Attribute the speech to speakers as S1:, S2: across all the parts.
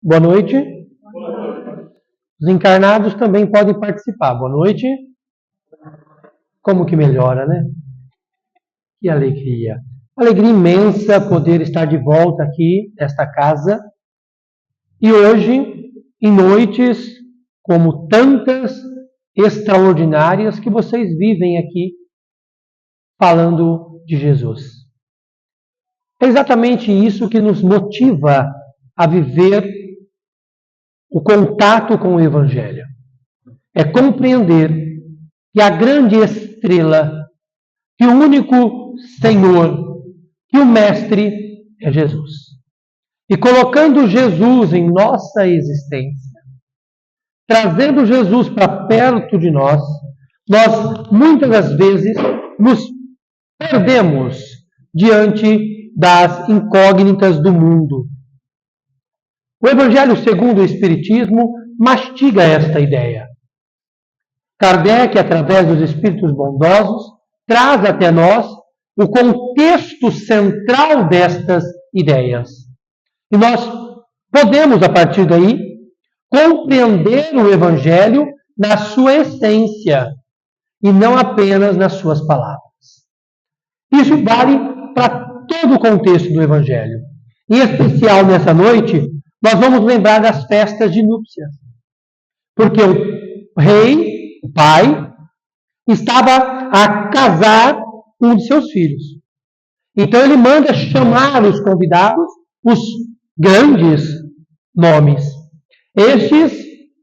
S1: Boa noite. Os encarnados também podem participar. Boa noite. Como que melhora, né? Que alegria. Alegria imensa poder estar de volta aqui nesta casa. E hoje, em noites como tantas extraordinárias que vocês vivem aqui falando de Jesus. É exatamente isso que nos motiva a viver o contato com o Evangelho. É compreender que a grande estrela, que o único Senhor, que o Mestre é Jesus. E colocando Jesus em nossa existência, trazendo Jesus para perto de nós muitas das vezes nos perdemos diante das incógnitas do mundo. O Evangelho segundo o Espiritismo mastiga esta ideia. Kardec, através dos Espíritos bondosos, traz até nós o contexto central destas ideias. E nós podemos, a partir daí, compreender o Evangelho na sua essência e não apenas nas suas palavras. Isso vale para todo o contexto do Evangelho. Em especial nessa noite, nós vamos lembrar das festas de núpcias. Porque o rei, o pai, estava a casar um de seus filhos. Então ele manda chamar os convidados, os grandes nomes. Estes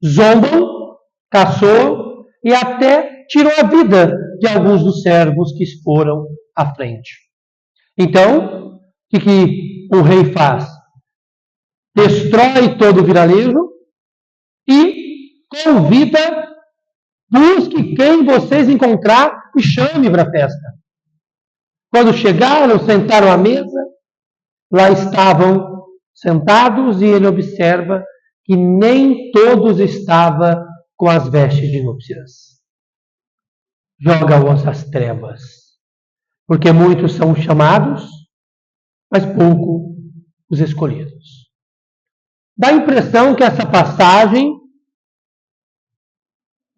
S1: zombam, caçou e até tirou a vida de alguns dos servos que foram à frente. Então, o que o rei faz? Destrói todo o vilarejo e convida, busque quem vocês encontrar e chame para a festa. Quando chegaram, sentaram à mesa, lá estavam sentados e ele observa que nem todos estavam com as vestes de núpcias. Joga-os às trevas, porque muitos são chamados, mas pouco os escolhidos. Dá a impressão que essa passagem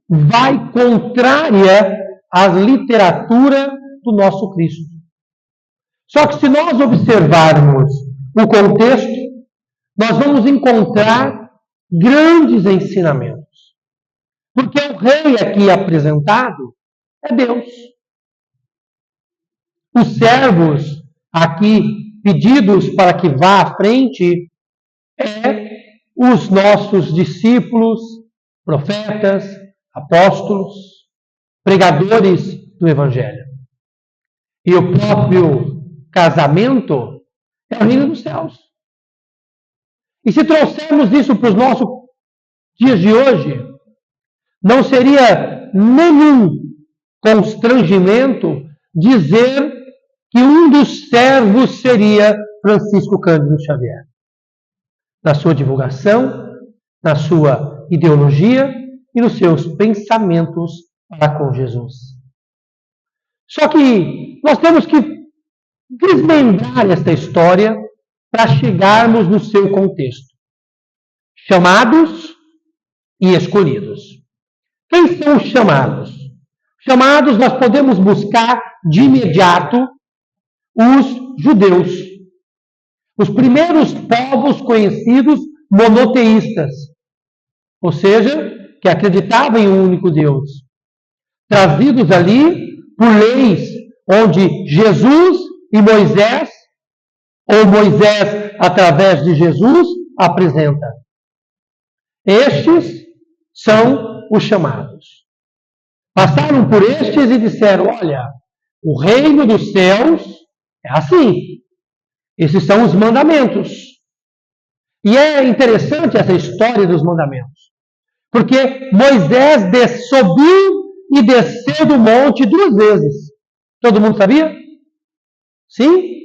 S1: vai contrária à literatura do nosso Cristo. Só que se nós observarmos o contexto, nós vamos encontrar grandes ensinamentos. Porque o rei aqui apresentado é Deus. Os servos aqui pedidos para que vá à frente os nossos discípulos, profetas, apóstolos, pregadores do Evangelho. E o próprio casamento é o reino dos céus. E se trouxermos isso para os nossos dias de hoje, não seria nenhum constrangimento dizer que um dos servos seria Francisco Cândido Xavier. Na sua divulgação, na sua ideologia e nos seus pensamentos para com Jesus. Só que nós temos que desmembrar esta história para chegarmos no seu contexto. Chamados e escolhidos. Quem são os chamados? Chamados nós podemos buscar de imediato os judeus. Os primeiros povos conhecidos monoteístas. Ou seja, que acreditavam em um único Deus. Trazidos ali por leis onde Jesus e Moisés, ou Moisés através de Jesus, apresenta. Estes são os chamados. Passaram por estes e disseram, olha, o reino dos céus é assim. Esses são os mandamentos. E é interessante essa história dos mandamentos. Porque Moisés subiu e desceu do monte 2 vezes. Todo mundo sabia? Sim?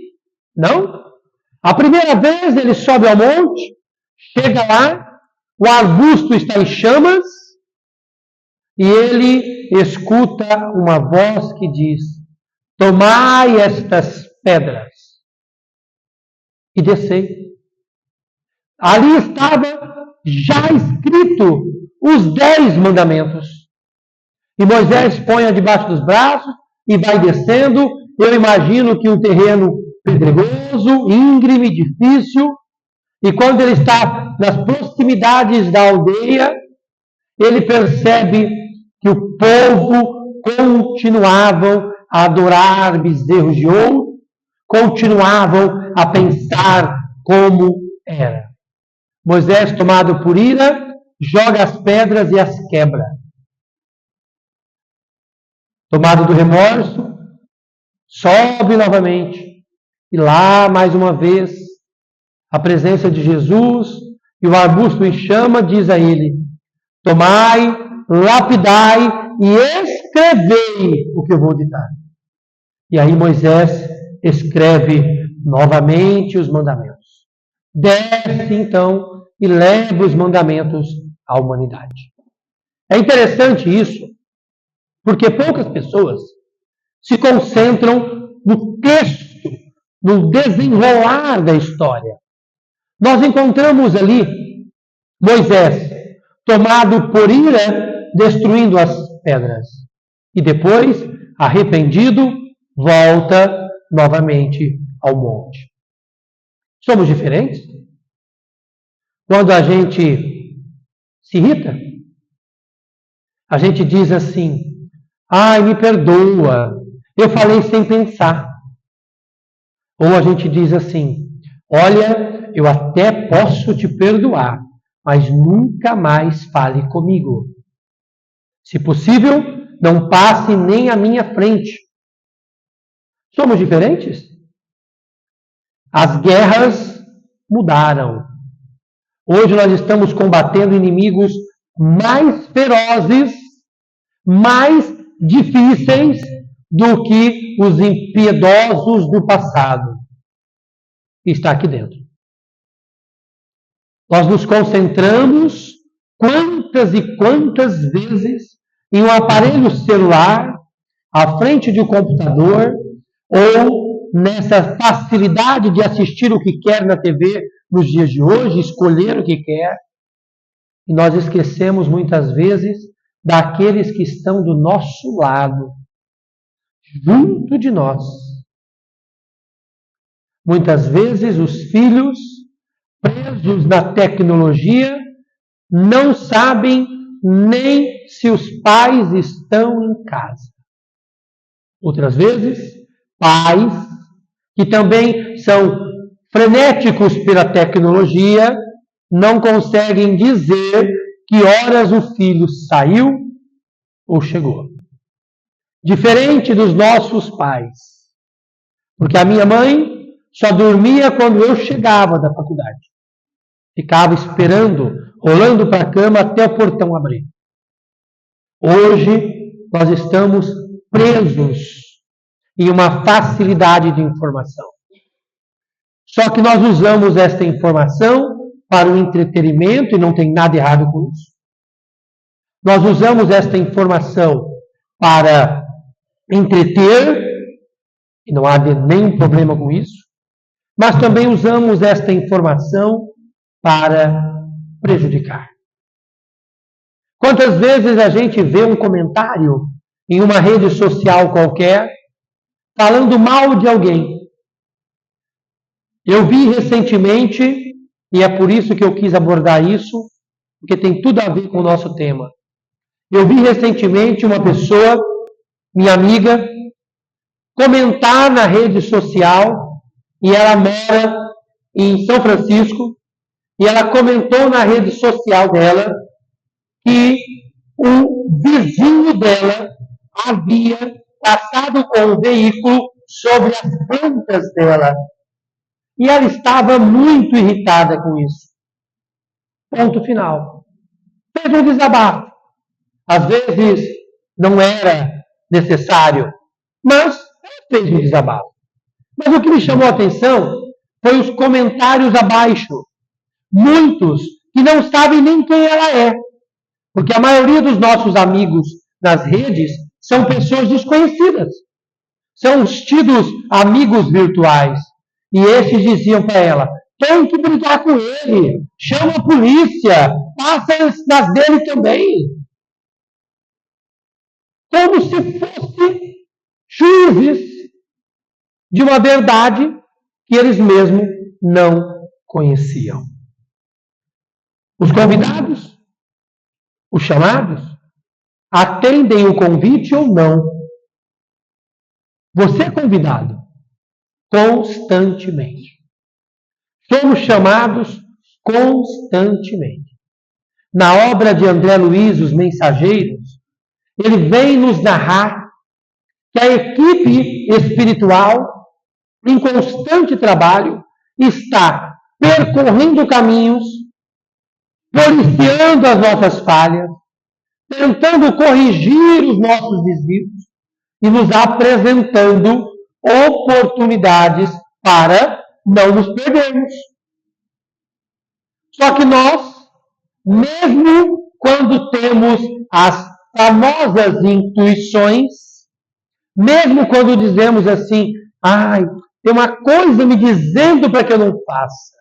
S1: Não? A primeira vez ele sobe ao monte, chega lá, o arbusto está em chamas, e ele escuta uma voz que diz, tomai estas pedras e descei. Ali estava já escrito os 10 mandamentos. E Moisés põe-a debaixo dos braços e vai descendo. Eu imagino que um terreno pedregoso, íngreme, difícil. E quando ele está nas proximidades da aldeia, ele percebe que o povo continuavam a adorar bezerros de ouro, continuavam a pensar como era. Moisés, tomado por ira, joga as pedras e as quebra. Tomado do remorso, sobe novamente. E lá, mais uma vez, a presença de Jesus e o arbusto em chama diz a ele: tomai, lapidai e escrevei o que eu vou ditar. E aí Moisés escreve novamente os mandamentos. Desce então e leva os mandamentos à humanidade. É interessante isso, porque poucas pessoas se concentram no texto, no desenrolar da história. Nós encontramos ali Moisés tomado por ira, destruindo as pedras. E depois, arrependido, volta novamente ao monte. Somos diferentes? Quando a gente se irrita, a gente diz assim: ai, me perdoa, eu falei sem pensar. Ou a gente diz assim: olha, eu até posso te perdoar, mas nunca mais fale comigo. Se possível, não passe nem à minha frente. Somos diferentes? As guerras mudaram. Hoje nós estamos combatendo inimigos mais ferozes, mais difíceis do que os impiedosos do passado. Está aqui dentro. Nós nos concentramos quantas e quantas vezes em um aparelho celular, à frente de um computador, ou nessa facilidade de assistir o que quer na TV nos dias de hoje, escolher o que quer, e nós esquecemos muitas vezes daqueles que estão do nosso lado, junto de nós. Muitas vezes os filhos, presos na tecnologia, não sabem nem se os pais estão em casa. Outras vezes, pais que também são frenéticos pela tecnologia, não conseguem dizer que horas o filho saiu ou chegou. Diferente dos nossos pais. Porque a minha mãe só dormia quando eu chegava da faculdade. Ficava esperando, rolando para a cama até o portão abrir. Hoje, nós estamos presos em uma facilidade de informação. Só que nós usamos esta informação para o entretenimento, e não tem nada errado com isso. Nós usamos esta informação para entreter, e não há nenhum problema com isso. Mas também usamos esta informação para prejudicar. Quantas vezes a gente vê um comentário em uma rede social qualquer falando mal de alguém? Eu vi recentemente, e é por isso que eu quis abordar isso, porque tem tudo a ver com o nosso tema. Eu vi recentemente uma pessoa, minha amiga, comentar na rede social, e ela mora em São Francisco, e ela comentou na rede social dela que o vizinho dela havia passado com o veículo sobre as plantas dela. E ela estava muito irritada com isso. Ponto final. Fez um desabafo. Às vezes não era necessário, mas ela fez um desabafo. Mas o que me chamou a atenção foi os comentários abaixo. Muitos que não sabem nem quem ela é. Porque a maioria dos nossos amigos nas redes são pessoas desconhecidas. São os tidos amigos virtuais. E esses diziam para ela: tem que brigar com ele, chama a polícia, passa nas dele também. Como se fossem juízes de uma verdade que eles mesmos não conheciam. Os convidados, os chamados, atendem o convite ou não. Você é convidado constantemente. Somos chamados constantemente. Na obra de André Luiz, Os Mensageiros, ele vem nos narrar que a equipe espiritual, em constante trabalho, está percorrendo caminhos, policiando as nossas falhas, tentando corrigir os nossos desvios e nos apresentando oportunidades para não nos perdermos. Só que nós, mesmo quando temos as famosas intuições, mesmo quando dizemos assim, tem uma coisa me dizendo para que eu não faça,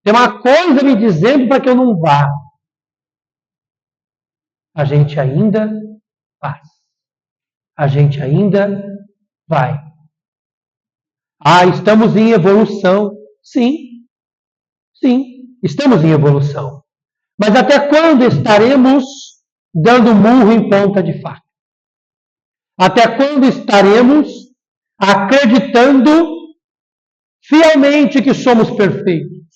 S1: tem uma coisa me dizendo para que eu não vá, a gente ainda faz. A gente ainda vai. Estamos em evolução. Sim, estamos em evolução. Mas até quando estaremos dando murro em ponta de faca? Até quando estaremos acreditando fielmente que somos perfeitos?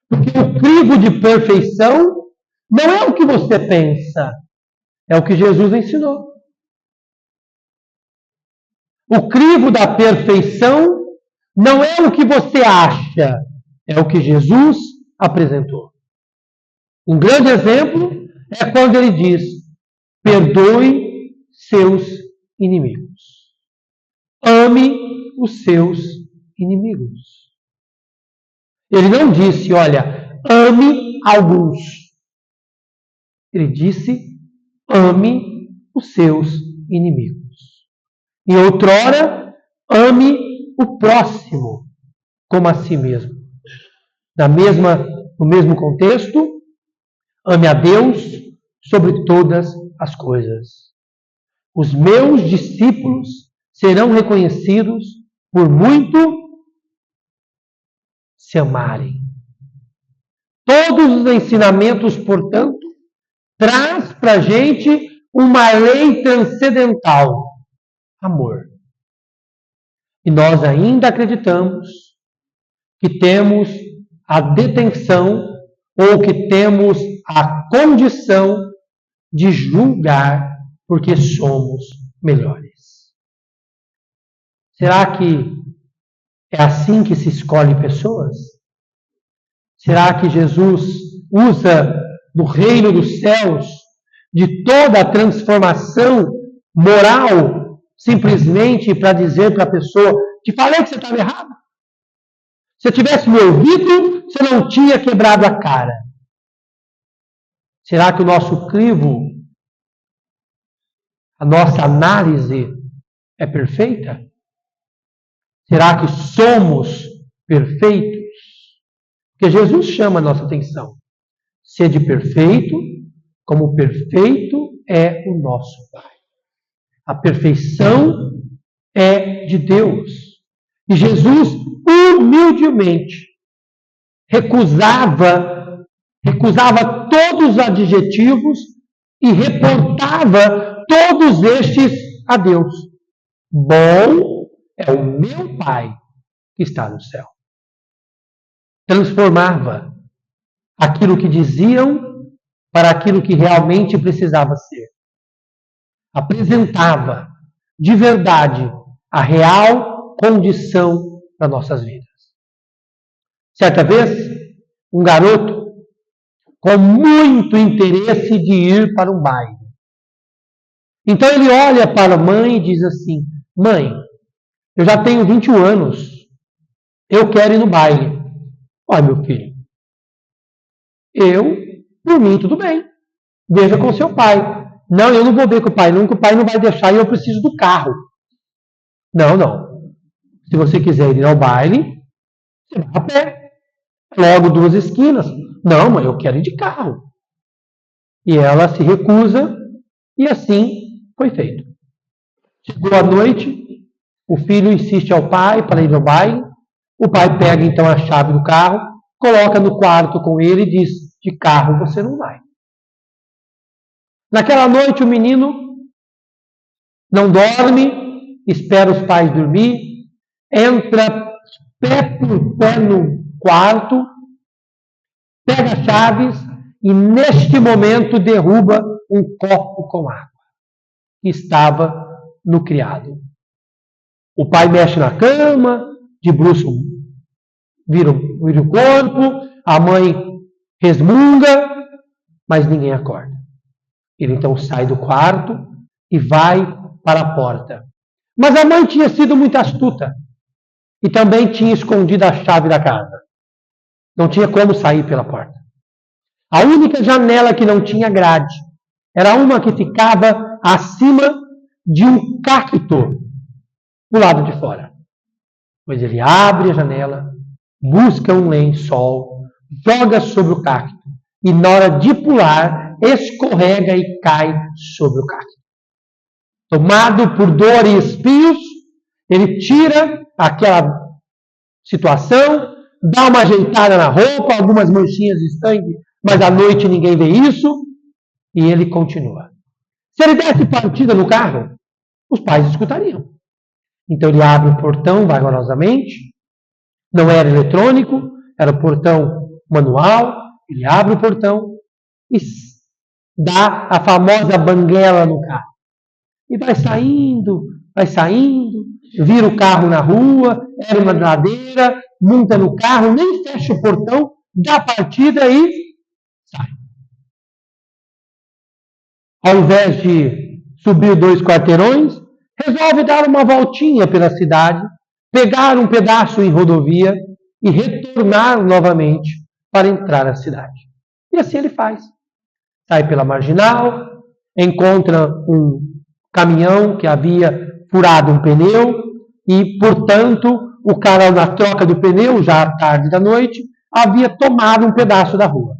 S1: Porque o crivo de perfeição não é o que você pensa, é o que Jesus ensinou. O crivo da perfeição não é o que você acha, é o que Jesus apresentou. Um grande exemplo é quando ele diz: perdoe seus inimigos. Ame os seus inimigos. Ele não disse, olha, ame alguns. Ele disse, ame os seus inimigos. E outrora, ame o próximo como a si mesmo. No mesmo contexto, ame a Deus sobre todas as coisas. Os meus discípulos serão reconhecidos por muito se amarem. Todos os ensinamentos, portanto, traz para a gente uma lei transcendental: amor. E nós ainda acreditamos que temos a detenção ou que temos a condição de julgar porque somos melhores. Será que é assim que se escolhe pessoas? Será que Jesus usa do reino dos céus, de toda a transformação moral, simplesmente para dizer para a pessoa: te falei que você estava errado? Se eu tivesse me ouvido, você não tinha quebrado a cara. Será que o nosso crivo, a nossa análise é perfeita? Será que somos perfeitos? Porque Jesus chama a nossa atenção. Sede perfeito, como perfeito é o nosso Pai. A perfeição é de Deus. E Jesus humildemente recusava todos os adjetivos e reportava todos estes a Deus. Bom é o meu Pai que está no céu. Transformava aquilo que diziam para aquilo que realmente precisava ser. Apresentava de verdade a real condição das nossas vidas. Certa vez, um garoto com muito interesse de ir para um baile. Então ele olha para a mãe e diz assim: mãe, eu já tenho 21 anos, eu quero ir no baile. Olha, meu filho, por mim, tudo bem. Veja com seu pai. Não, eu não vou ver com o pai, nunca, o pai não vai deixar e eu preciso do carro. Não. Se você quiser ir ao baile, Você vai a pé. Logo 2 esquinas. Não, mãe, eu quero ir de carro. E ela se recusa, e assim foi feito. Chegou a noite, o filho insiste ao pai para ir ao baile. O pai pega então a chave do carro, coloca no quarto com ele e diz: de carro você não vai. Naquela noite o menino não dorme, espera os pais dormir, entra pé por pé no quarto, pega as chaves e neste momento derruba um copo com água que estava no criado. O pai mexe na cama, de bruço vira o corpo, a mãe resmunga, mas ninguém acorda. Ele então sai do quarto e vai para a porta. Mas a mãe tinha sido muito astuta e também tinha escondido a chave da casa. Não tinha como sair pela porta. A única janela que não tinha grade era uma que ficava acima de um cacto do lado de fora. Pois ele abre a janela, busca um lençol, joga sobre o cacto e na hora de pular, escorrega e cai sobre o cacto. Tomado por dor e espinhos, ele tira aquela situação, dá uma ajeitada na roupa, algumas manchinhas de sangue, mas à noite ninguém vê isso, e ele continua. Se ele desse partida no carro, os pais escutariam. Então ele abre o portão vagarosamente, não era eletrônico, era o portão manual, ele abre o portão e dá a famosa banguela no carro. E vai saindo, vira o carro na rua, era uma ladeira, monta no carro, nem fecha o portão, dá a partida e sai. Ao invés de subir 2 quarteirões, resolve dar uma voltinha pela cidade, pegar um pedaço em rodovia e retornar novamente para entrar na cidade. E assim ele faz. Sai pela marginal, encontra um caminhão que havia furado um pneu e, portanto, o cara na troca do pneu, já à tarde da noite, havia tomado um pedaço da rua.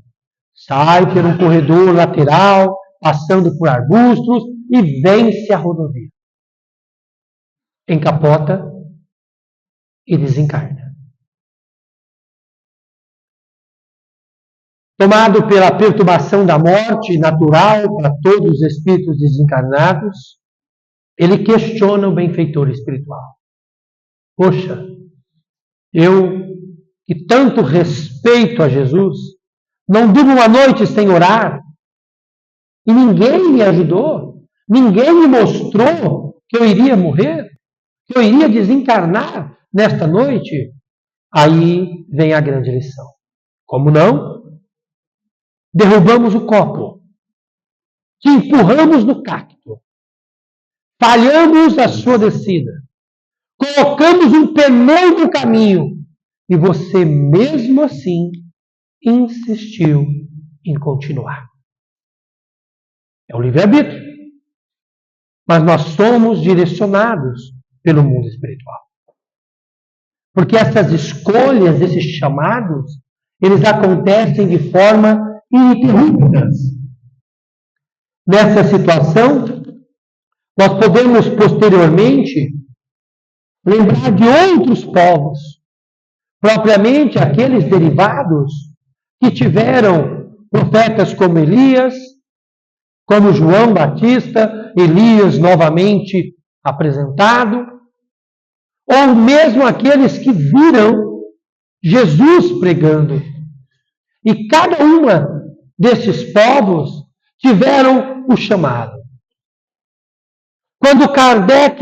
S1: Sai por um corredor lateral, passando por arbustos e vence a rodovia. Encapota e desencarna. Tomado pela perturbação da morte natural para todos os espíritos desencarnados, ele questiona o benfeitor espiritual. Poxa, eu que tanto respeito a Jesus, não durmo uma noite sem orar, e ninguém me ajudou, ninguém me mostrou que eu iria morrer, que eu iria desencarnar nesta noite. Aí vem a grande lição. Como não? Derrubamos o copo, te empurramos no cacto, falhamos a sua descida, colocamos um pneu no caminho e você mesmo assim insistiu em continuar. É o livre-arbítrio. Mas nós somos direcionados pelo mundo espiritual. Porque essas escolhas, esses chamados, eles acontecem de forma ininterruptas. Nessa situação, nós podemos posteriormente lembrar de outros povos, propriamente aqueles derivados que tiveram profetas como Elias, como João Batista, Elias novamente apresentado, ou mesmo aqueles que viram Jesus pregando. E cada uma desses povos tiveram o chamado. Quando Kardec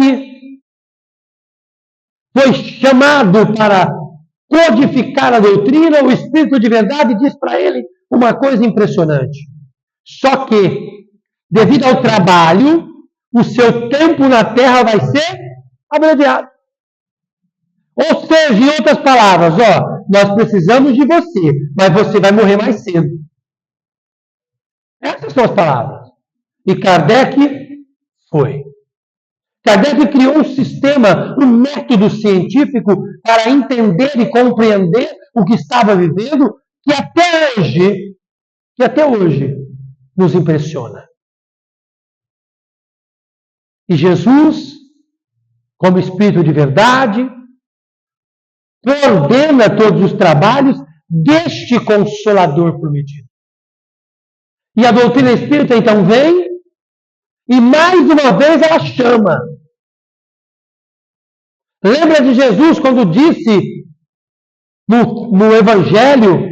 S1: foi chamado para codificar a doutrina, o Espírito de Verdade diz para ele uma coisa impressionante. Só que, devido ao trabalho, o seu tempo na Terra vai ser abreviado. Ou seja, em outras palavras, nós precisamos de você, mas você vai morrer mais cedo. Essas são as palavras. E Kardec foi. Kardec criou um sistema, um método científico para entender e compreender o que estava vivendo, que até hoje nos impressiona. E Jesus, como Espírito de verdade, coordena todos os trabalhos deste Consolador prometido. E a doutrina espírita então vem e mais uma vez ela chama. Lembra de Jesus quando disse no Evangelho,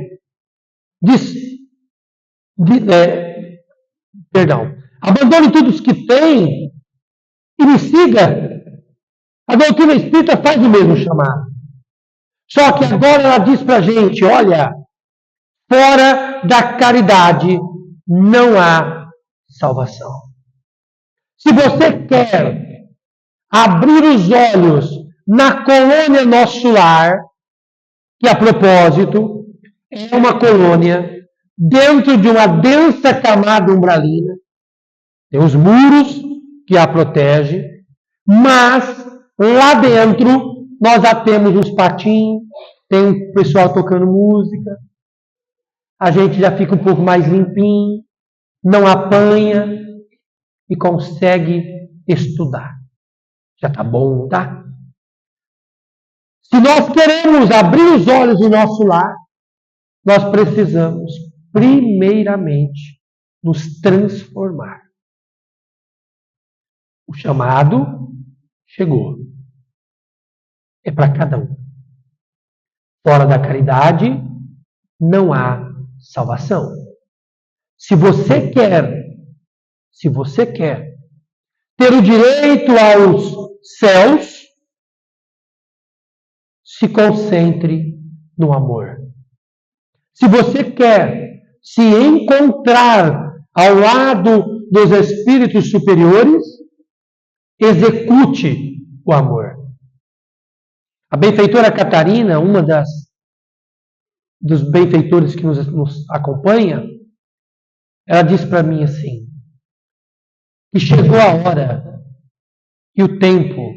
S1: abandone tudo o que tem e me siga. A doutrina espírita faz o mesmo chamado. Só que agora ela diz para a gente, olha, fora da caridade não há salvação. Se você quer abrir os olhos na colônia Nosso Lar, que a propósito é uma colônia dentro de uma densa camada umbralina, tem os muros que a protegem, mas lá dentro nós já temos uns patinhos, tem um pessoal tocando música, a gente já fica um pouco mais limpinho, não apanha e consegue estudar. Já está bom, tá? Se nós queremos abrir os olhos do nosso lar, nós precisamos, primeiramente, nos transformar. O chamado chegou. É para cada um. Fora da caridade, não há salvação. Se você quer ter o direito aos céus, se concentre no amor. Se você quer se encontrar ao lado dos espíritos superiores, execute o amor. A benfeitora Catarina, uma dos benfeitores que nos acompanha, ela disse para mim assim, que chegou a hora e o tempo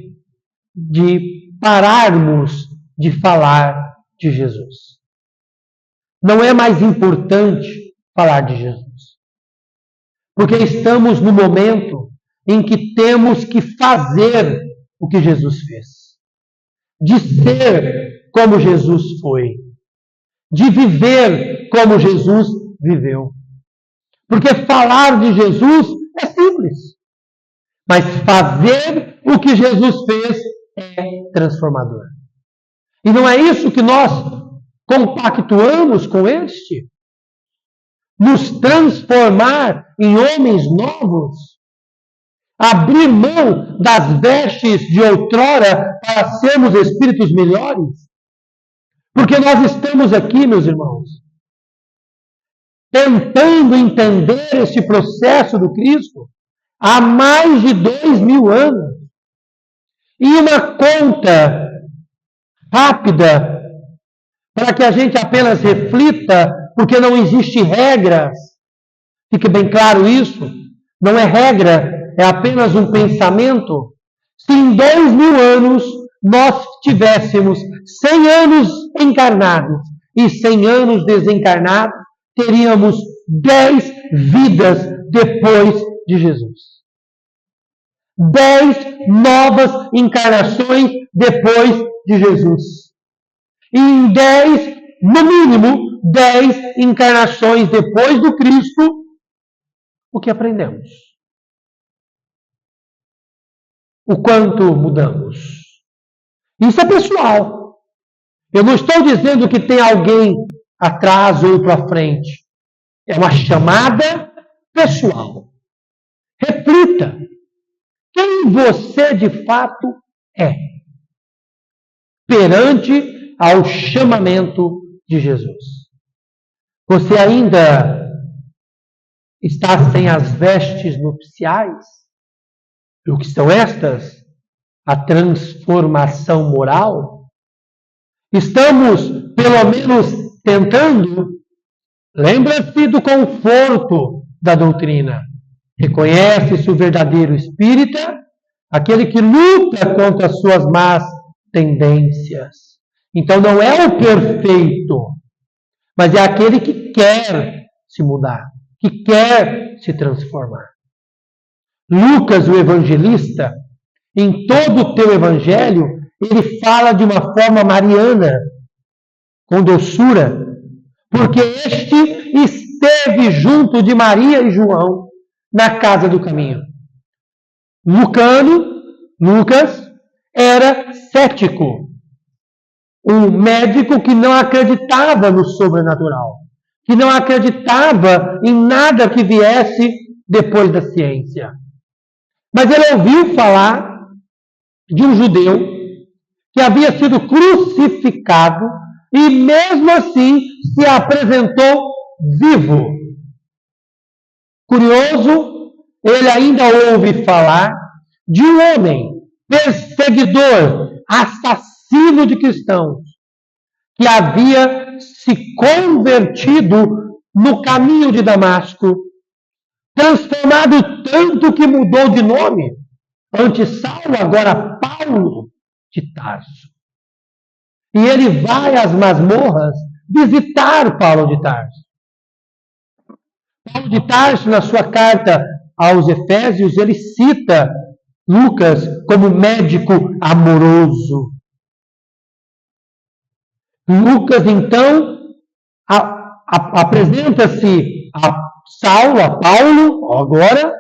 S1: de pararmos de falar de Jesus. Não é mais importante falar de Jesus. Porque estamos no momento em que temos que fazer o que Jesus fez. De ser como Jesus foi. De viver como Jesus viveu. Porque falar de Jesus é simples. Mas fazer o que Jesus fez é transformador. E não é isso que nós compactuamos com este? Nos transformar em homens novos? Abrir mão das vestes de outrora para sermos espíritos melhores? Porque nós estamos aqui, meus irmãos, tentando entender esse processo do Cristo há mais de 2000 anos. E uma conta rápida, para que a gente apenas reflita, porque não existe regras. Fique bem claro isso. Não é regra, é apenas um pensamento. Se em 2000 anos nós tivéssemos 100 anos encarnados e 100 anos desencarnados, teríamos 10 vidas depois de Jesus. 10 novas encarnações depois de Jesus. E em 10, no mínimo, 10 encarnações depois do Cristo, o que aprendemos? O quanto mudamos? Isso é pessoal. Eu não estou dizendo que tem alguém atrás ou para frente. É uma chamada pessoal. Reflita. Quem você de fato é perante ao chamamento de Jesus? Você ainda está sem as vestes nupciais? E o que são estas? A transformação moral? Estamos, pelo menos, tentando? Lembra-se do conforto da doutrina. Reconhece-se o verdadeiro espírita aquele que luta contra as suas más tendências. Então não é o perfeito, mas é aquele que quer se mudar, que quer se transformar. Lucas, o evangelista, em todo o teu evangelho, ele fala de uma forma mariana, com doçura, porque este esteve junto de Maria e João na casa do caminho. Lucas, era cético, um médico que não acreditava no sobrenatural, que não acreditava em nada que viesse depois da ciência. Mas ele ouviu falar de um judeu que havia sido crucificado e mesmo assim se apresentou vivo. Curioso, ele ainda ouve falar de um homem perseguidor, assassino de cristãos, que havia se convertido no caminho de Damasco, transformado tanto que mudou de nome, antes Saulo, agora Paulo de Tarso. E ele vai às masmorras visitar Paulo de Tarso. Paulo de Tarso, na sua carta aos Efésios, ele cita Lucas como médico amoroso. Lucas, então, apresenta-se a Saulo, a Paulo, agora,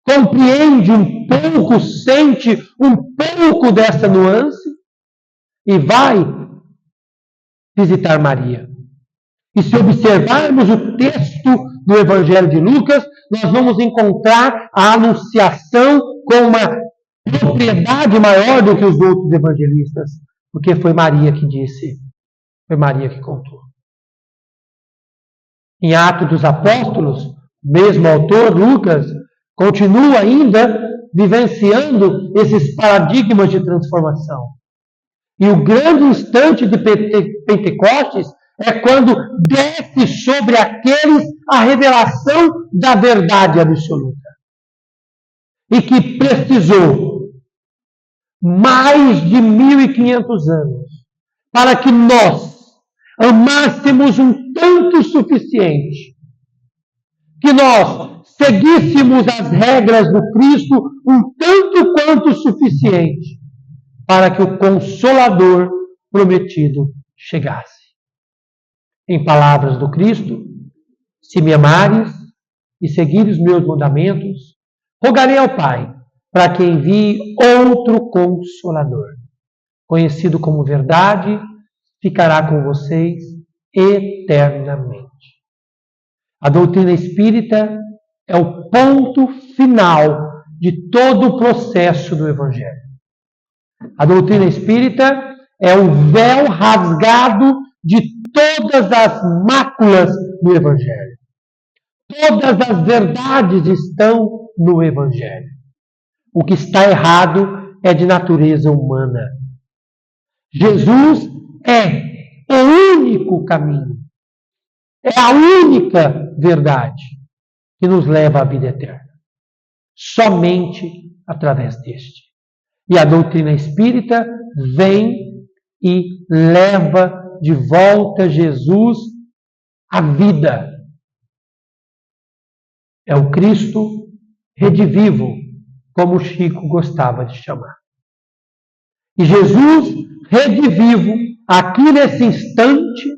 S1: compreende um pouco, sente um pouco dessa nuance e vai visitar Maria. E se observarmos o texto do Evangelho de Lucas, nós vamos encontrar a anunciação com uma propriedade maior do que os outros evangelistas, porque foi Maria que disse, foi Maria que contou. Em Atos dos Apóstolos, mesmo autor, Lucas, continua ainda vivenciando esses paradigmas de transformação. E o grande instante de Pentecostes é quando desce sobre aqueles a revelação da verdade absoluta. E que precisou mais de 1500 anos para que nós amássemos um tanto suficiente, que nós seguíssemos as regras do Cristo um tanto quanto suficiente para que o Consolador prometido chegasse. Em palavras do Cristo, se me amares e seguires meus mandamentos, rogarei ao Pai para que envie outro Consolador, conhecido como verdade, ficará com vocês eternamente. A doutrina espírita é o ponto final de todo o processo do Evangelho. A doutrina espírita é o véu rasgado de todas as máculas do Evangelho. Todas as verdades estão no Evangelho. O que está errado é de natureza humana. Jesus é o único caminho. É a única verdade que nos leva à vida eterna. Somente através deste. E a doutrina espírita vem e leva de volta Jesus à vida. É o Cristo redivivo, como Chico gostava de chamar. E Jesus redivivo, aqui nesse instante,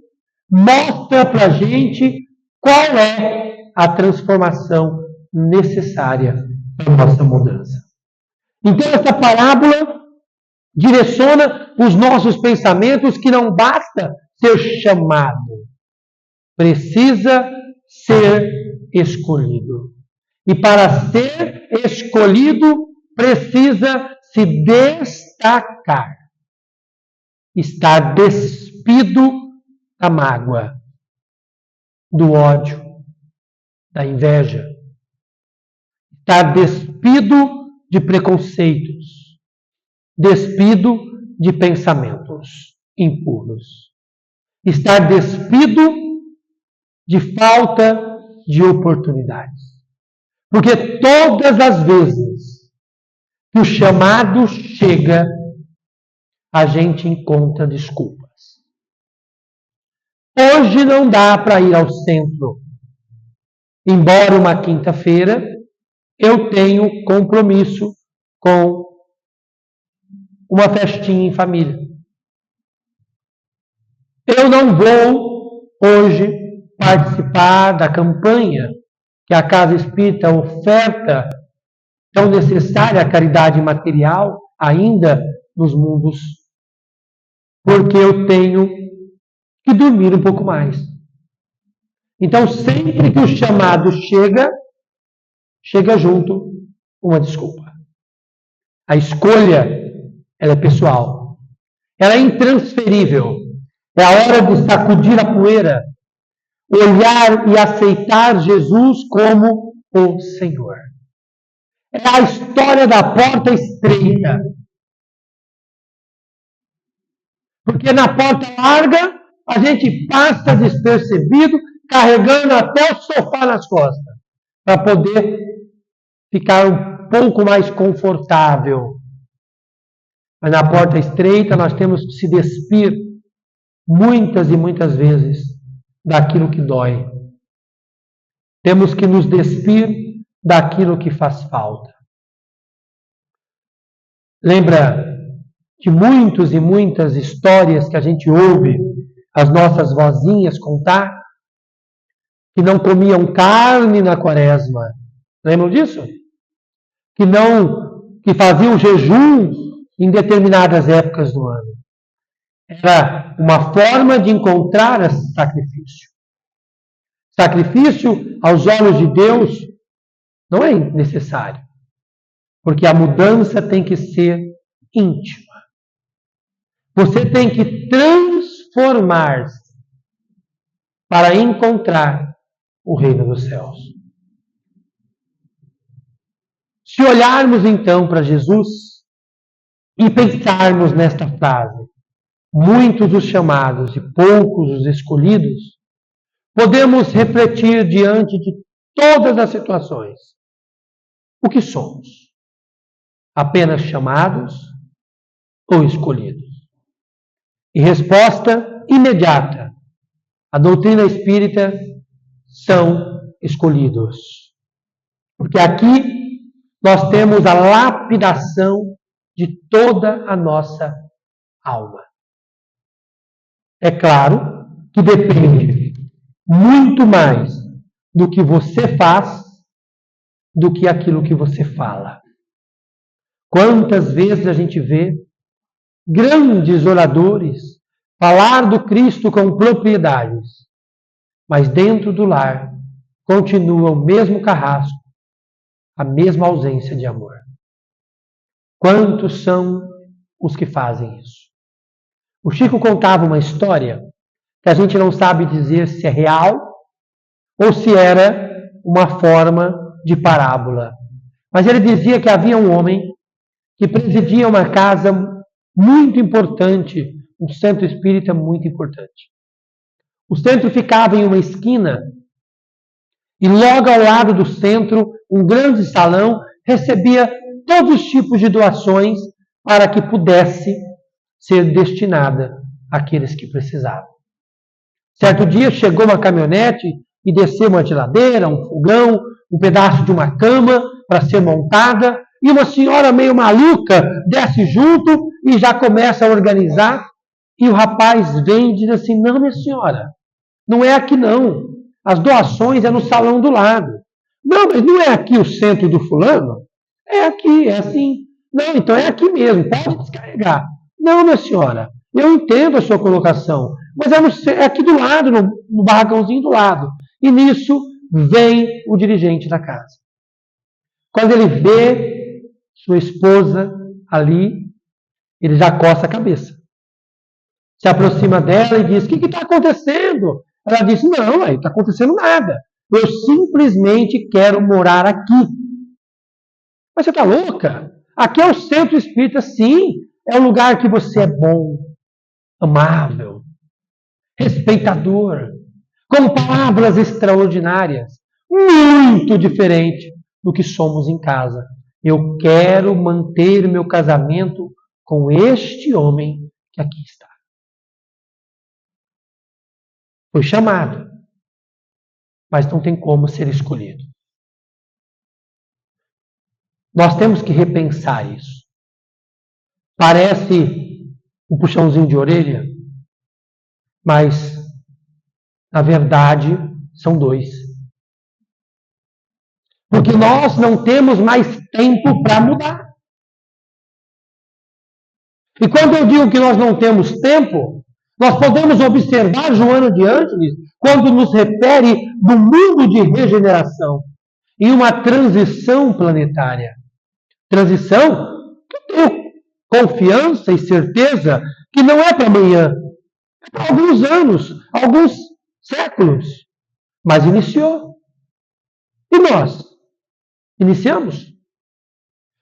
S1: mostra para a gente qual é a transformação necessária para a nossa mudança. Então, essa parábola direciona os nossos pensamentos que não basta ser chamado, precisa ser escolhido. E para ser escolhido, precisa se destacar, estar despido da mágoa, do ódio, da inveja, estar despido de preconceitos, despido de pensamentos impuros, estar despido de falta de oportunidades. Porque todas as vezes que o chamado chega, a gente encontra desculpas. Hoje não dá para ir ao centro. Embora uma quinta-feira, eu tenho compromisso com uma festinha em família. Eu não vou hoje participar da campanha que a Casa Espírita oferta, tão necessária a caridade material, ainda nos mundos, porque eu tenho que dormir um pouco mais. Então, sempre que o chamado chega junto uma desculpa. A escolha, ela é pessoal. Ela é intransferível. É a hora de sacudir a poeira, olhar e aceitar Jesus como o Senhor. É a história da porta estreita. Porque na porta larga, a gente passa despercebido, carregando até o sofá nas costas, para poder ficar um pouco mais confortável. Mas na porta estreita, nós temos que se despir muitas e muitas vezes daquilo que dói. Temos que nos despir daquilo que faz falta. Lembra de muitas e muitas histórias que a gente ouve as nossas vozinhas contar, que não comiam carne na quaresma. Lembram disso? Que faziam jejum em determinadas épocas do ano. Era uma forma de encontrar esse sacrifício. Sacrifício, aos olhos de Deus, não é necessário. Porque a mudança tem que ser íntima. Você tem que transformar-se para encontrar o reino dos céus. Se olharmos então para Jesus e pensarmos nesta frase, muitos os chamados e poucos os escolhidos, podemos refletir diante de todas as situações. O que somos? Apenas chamados ou escolhidos? E resposta imediata. A doutrina espírita são escolhidos. Porque aqui nós temos a lapidação de toda a nossa alma. É claro que depende muito mais do que você faz do que aquilo que você fala. Quantas vezes a gente vê grandes oradores falar do Cristo com propriedades, mas dentro do lar continua o mesmo carrasco, a mesma ausência de amor. Quantos são os que fazem isso? O Chico contava uma história que a gente não sabe dizer se é real ou se era uma forma de parábola. Mas ele dizia que havia um homem que presidia uma casa muito importante, um centro espírita muito importante. O centro ficava em uma esquina e logo ao lado do centro, um grande salão recebia todos os tipos de doações para que pudesse ser destinada àqueles que precisavam. Certo dia chegou uma caminhonete e desceu uma geladeira, um fogão, um pedaço de uma cama para ser montada, e uma senhora meio maluca desce junto e já começa a organizar, e o rapaz vem e diz assim: não, minha senhora, não é aqui não, as doações é no salão do lado. Não, mas não é aqui o centro do fulano? É aqui, é assim. Não, então é aqui mesmo, pode descarregar. Não, minha senhora, eu entendo a sua colocação, mas é aqui do lado, no barracãozinho do lado. E nisso vem o dirigente da casa. Quando ele vê sua esposa ali, ele já coça a cabeça. Se aproxima dela e diz: o que está acontecendo? Ela diz: não, não está acontecendo nada. Eu simplesmente quero morar aqui. Mas você está louca? Aqui é o centro espírita, sim. É o lugar que você é bom, amável, respeitador, com palavras extraordinárias, muito diferente do que somos em casa. Eu quero manter meu casamento com este homem que aqui está. Foi chamado, mas não tem como ser escolhido. Nós temos que repensar isso. Parece um puxãozinho de orelha, mas, na verdade, são dois. Porque nós não temos mais tempo para mudar. E quando eu digo que nós não temos tempo, nós podemos observar Joana de Ângeles quando nos refere do mundo de regeneração e uma transição planetária. Transição que eu tenho confiança e certeza que não é para amanhã, é para alguns anos, alguns séculos, mas iniciou. E nós? Iniciamos?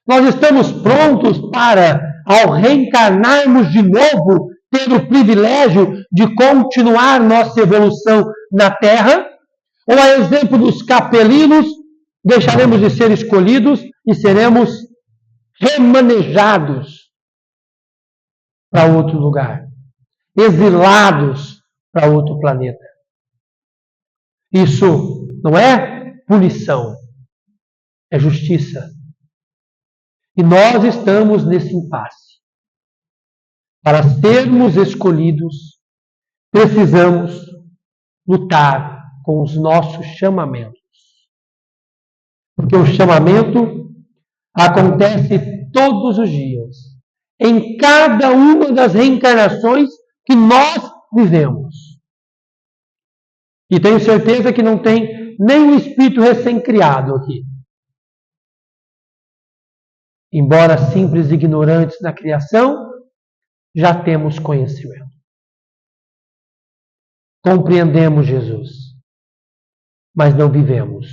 S1: Nós estamos prontos para, ao reencarnarmos de novo, ter o privilégio de continuar nossa evolução na Terra? Ou, a exemplo dos capelinos, deixaremos de ser escolhidos e seremos remanejados para outro lugar, exilados para outro planeta? Isso não é punição, é justiça. E nós estamos nesse impasse. Para sermos escolhidos, precisamos lutar com os nossos chamamentos. Porque o chamamento acontece todos os dias, em cada uma das reencarnações que nós vivemos. E tenho certeza que não tem nenhum espírito recém-criado aqui. Embora simples e ignorantes na criação, já temos conhecimento. Compreendemos Jesus, mas não vivemos.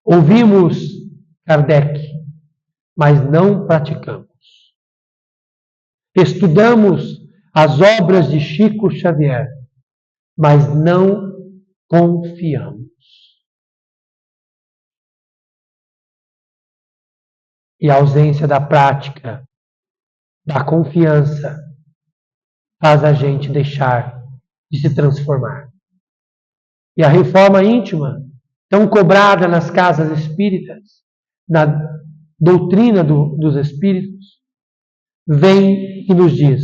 S1: Ouvimos Kardec, mas não praticamos. Estudamos as obras de Chico Xavier, mas não confiamos. E a ausência da prática, da confiança, faz a gente deixar de se transformar. E a reforma íntima, tão cobrada nas casas espíritas, na doutrina dos espíritos, vem e nos diz: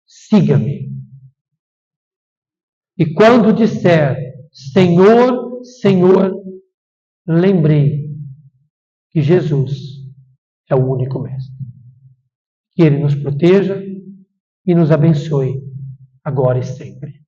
S1: siga-me. E quando disser Senhor, Senhor, lembrei que Jesus é o único mestre. Que Ele nos proteja e nos abençoe, agora e sempre.